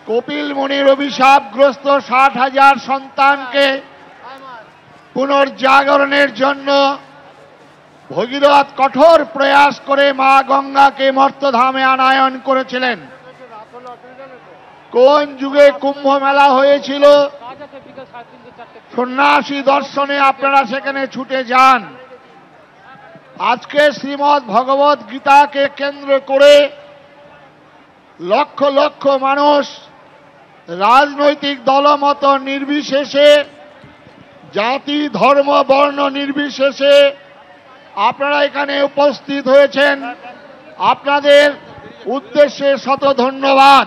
কপিল মুনির অভিশাপগ্রস্ত 60,000 সন্তানকে পুনর্জাগরণের জন্য ভগীরথ কঠোর প্রয়াস করে মা গঙ্গাকে মর্তধামে আনায়ন করেছিলেন। কোন যুগে কুম্ভ মেলা হয়েছিল? সন্ন্যাসী দর্শনে আপনারা সেখানে ছুটে যান। আজকে শ্রীমদ্ ভগবত গীতাকে কেন্দ্র করে লক্ষ লক্ষ মানুষ রাজনৈতিক দলমত নির্বিশেষে, জাতি ধর্ম বর্ণ নির্বিশেষে আপনারা এখানে উপস্থিত হয়েছেন। আপনাদের উদ্দেশ্যে শত ধন্যবাদ।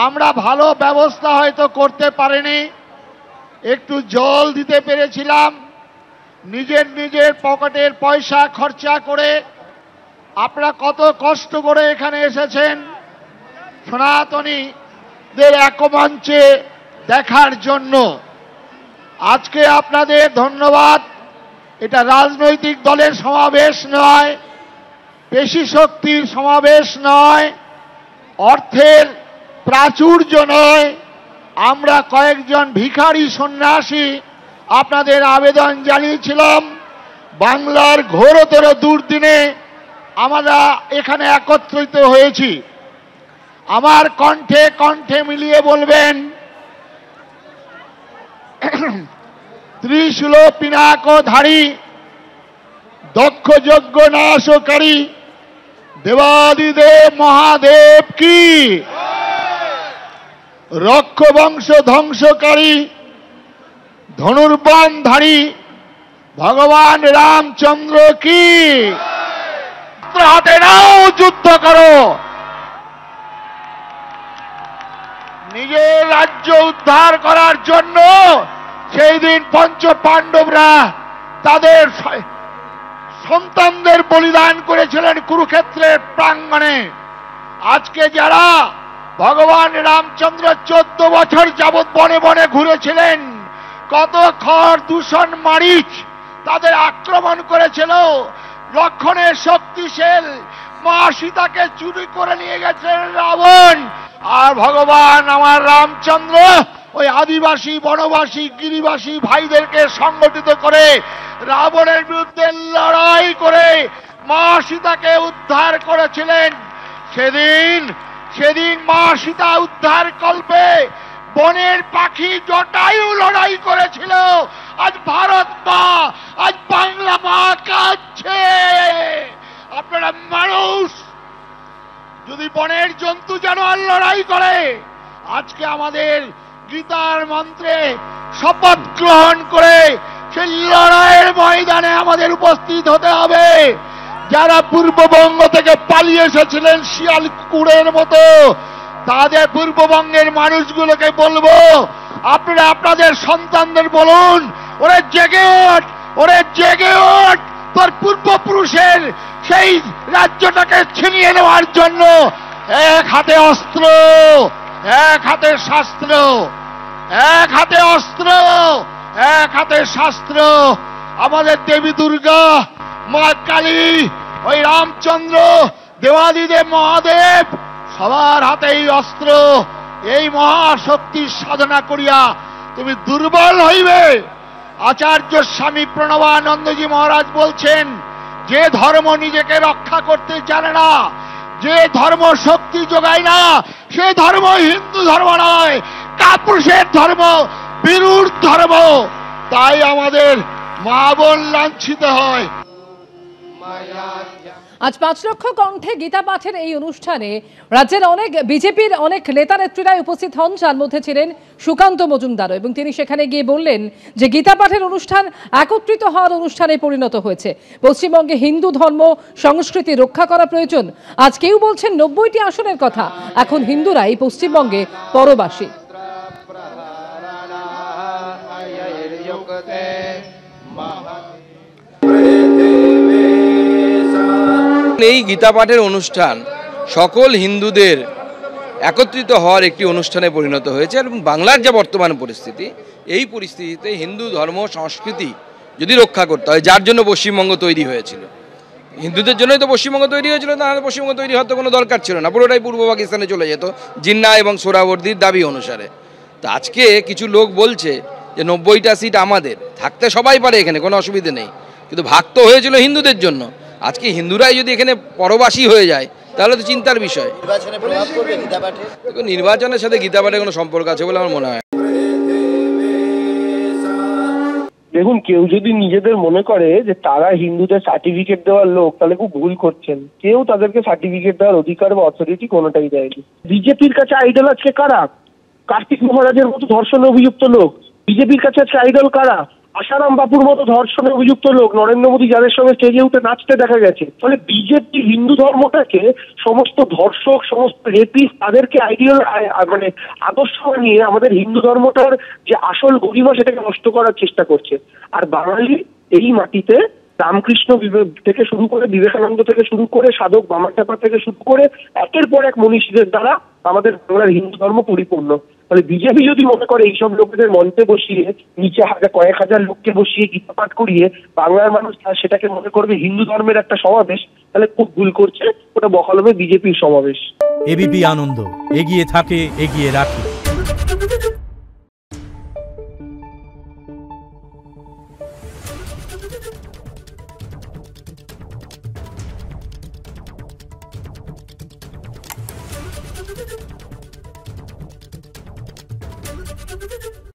আমরা ভালো ব্যবস্থা হয়তো করতে পারিনি, একটু জল দিতে পেরেছিলাম। নিজের পকেটের পয়সা খরচা করে আপনারা কত কষ্ট করে এখানে এসেছেন সনাতনীদের একমঞ্চে দেখার জন্য। আজকে আপনাদের ধন্যবাদ। এটা রাজনৈতিক দলের সমাবেশ নয়, পেশি শক্তির সমাবেশ নয়, অর্থের প্রাচুর্য নয়। আমরা কয়েকজন ভিখারি সন্ন্যাসী আপনাদের আবেদন জানিয়েছিলাম। বাংলার ঘোরতর দুর্দিনে আমরা এখানে একত্রিত হয়েছি। আমার কণ্ঠে কণ্ঠে মিলিয়ে বলবেন, ত্রিশূল পিনাকধারী দক্ষ যজ্ঞ নাশকারী দেবাদিদেব মহাদেব কি, রক্ষ বংশ ধ্বংসকারী ধনুর্বাণধারী ভগবান রামচন্দ্র কি। হাতে নাও, যুদ্ধ করো। নিজের রাজ্য উদ্ধার করার জন্য সেই দিন পঞ্চ পাণ্ডবরা তাদের সন্তানদের বলিদান করেছিলেন কুরুক্ষেত্রের প্রাঙ্গণে। আজকে যারা ভগবান রামচন্দ্র 14 বছর যাবৎ বনে বনে ঘুরেছিলেন, কত খড় দূষণ মারিচ তাদের আক্রমণ করেছিল। লক্ষণের শক্তিশাল মা সীতাকে চুরি করে নিয়ে গেছেন রাবণ। আর ভগবান আমার রামচন্দ্র ওই আদিবাসী বনবাসী গিরিবাসী ভাইদেরকে সংগঠিত করে রাবণের বিরুদ্ধে লড়াই করে মা সীতাকে উদ্ধার করেছিলেন। সেদিন মা সীতা উদ্ধার কল্পে বনের পাখি জটায়ু লড়াই করেছিল। আজ ভারত মা, আজ বাংলা মা কাঁদছে। আপনারা মানুষ, যদি বনের জন্তু জানোয়ার লড়াই করে, আজকে আমাদের গীতার মন্ত্রে শপথ গ্রহণ করে সেই লড়াইয়ের ময়দানে আমাদের উপস্থিত হতে হবে। যারা পূর্ববঙ্গ থেকে পালিয়ে এসেছিলেন শিয়াল কুকুরের মতো, তাদের পূর্ববঙ্গের মানুষগুলোকে বলবো, আপনারা আপনাদের সন্তানদের বলুন, ওরে জেগে ওঠ, ওরে জেগে ওঠ। তোর পূর্বপুরুষের সেই রাজ্যটাকে ছিনিয়ে নেওয়ার জন্য এক হাতে অস্ত্র, এক হাতে শাস্ত্র, এক হাতে অস্ত্র, এক হাতে শাস্ত্র। আমাদের দেবী দুর্গা, মা কালী, ওই রামচন্দ্র, দেবাদিদেব মহাদেব সবার হাতেই অস্ত্র। এই মহাশক্তির সাধনা করিয়া তুমি দুর্বল হইবে। আচার্য স্বামী প্রণবানন্দজি মহারাজ বলছেন, যে ধর্ম নিজেকে রক্ষা করতে জানে না, যে ধর্ম শক্তি যোগায় না, সে ধর্ম হিন্দু ধর্ম নয়, কাপুরুষের ধর্ম, বীরুর ধর্ম। তাই আমাদের মা বোন লাঞ্ছিত হয়। আজ 5 লক্ষ কণ্ঠে গীতা পাঠের এই অনুষ্ঠানে রাজ্যের অনেক বিজেপির অনেক নেতা নেত্রীরা উপস্থিত হন, যার মধ্যে ছিলেন সুকান্ত মজুমদারও। এবং তিনি সেখানে গিয়ে বললেন যে গীতা পাঠের অনুষ্ঠান একত্রিত হওয়ার অনুষ্ঠানে পরিণত হয়েছে। পশ্চিমবঙ্গে হিন্দু ধর্ম সংস্কৃতি রক্ষা করা প্রয়োজন। আজ কেউ বলছেন 90টি আসনের কথা, এখন হিন্দুরাই পশ্চিমবঙ্গে পরবাসী। এই গীতা পাঠের অনুষ্ঠান সকল হিন্দুদের একত্রিত হওয়ার একটি অনুষ্ঠানে পরিণত হয়েছে। এবং বাংলার যা বর্তমান পরিস্থিতি, এই পরিস্থিতিতে হিন্দু ধর্ম সংস্কৃতি যদি রক্ষা করতে হয়, যার জন্য পশ্চিমবঙ্গ তৈরি হয়েছিল, হিন্দুদের জন্যই তো পশ্চিমবঙ্গ তৈরি হয়েছিল, তাহলে পশ্চিমবঙ্গ তৈরি হওয়ার তো কোনো দরকার ছিল না, পুরোটাই পূর্ব পাকিস্তানে চলে যেত জিন্না এবং সোহরাওয়ার্দীর দাবি অনুসারে। তো আজকে কিছু লোক বলছে যে 90টা সিট আমাদের, থাকতে সবাই পারে এখানে, কোনো অসুবিধে নেই, কিন্তু ভাগ তো হয়েছিল হিন্দুদের জন্য। আজকে হিন্দুরাই যদি এখানে পরবাসী হয়ে যায় তাহলে তো চিন্তার বিষয়। নির্বাচনের সাথে গীতা পাঠের কোনো সম্পর্ক আছে বলে আমার মনে হয়। দেখুন, কেউ যদি নিজেদের মনে করে যে তারা হিন্দুদের সার্টিফিকেট দেওয়ার লোক, তাহলে খুব ভুল করছেন। কেউ তাদেরকে সার্টিফিকেট দেওয়ার অধিকার বা অথরিটি কোনোটাই দেয়নি। বিজেপির কাছে আইডল আজকে কারা? কার্তিক মহারাজের মতো ধর্ষণে অভিযুক্ত লোক। বিজেপির কাছে আজকে আইডল কারা? আসারাম বাপুর মতো ধর্ষণে অভিযুক্ত লোক, নরেন্দ্র মোদী যাদের সঙ্গে স্টেজে উঠে নাচতে দেখা গেছে। ফলে বিজেপি হিন্দু ধর্মটাকে সমস্ত ধর্ষক, সমস্ত রেপিস্ট, তাদেরকে আইডিয়াল মানে আদর্শ নিয়ে আমাদের হিন্দু ধর্মটার যে আসল গরিমা সেটাকে নষ্ট করার চেষ্টা করছে। আর বাঙালি এই মাটিতে রামকৃষ্ণ থেকে শুরু করে, বিবেকানন্দ থেকে শুরু করে, সাধক বামাচাপা থেকে শুরু করে একের পর এক মনীষীদের দ্বারা আমাদের বাংলার হিন্দু ধর্ম পরিপূর্ণ। ফলে বিজেপি যদি মনে করে এইসব লোকেদের মঞ্চে বসিয়ে, নিচে কয়েক হাজার লোককে বসিয়ে গীতা পাঠ করিয়ে বাংলার মানুষ সেটাকে মনে করবে হিন্দু ধর্মের একটা সমাবেশ, তাহলে খুব ভুল করছে। ওটা বহাল হবে বিজেপির সমাবেশ। এবিপি আনন্দ, এগিয়ে থাকে, এগিয়ে রাখে। Thank you.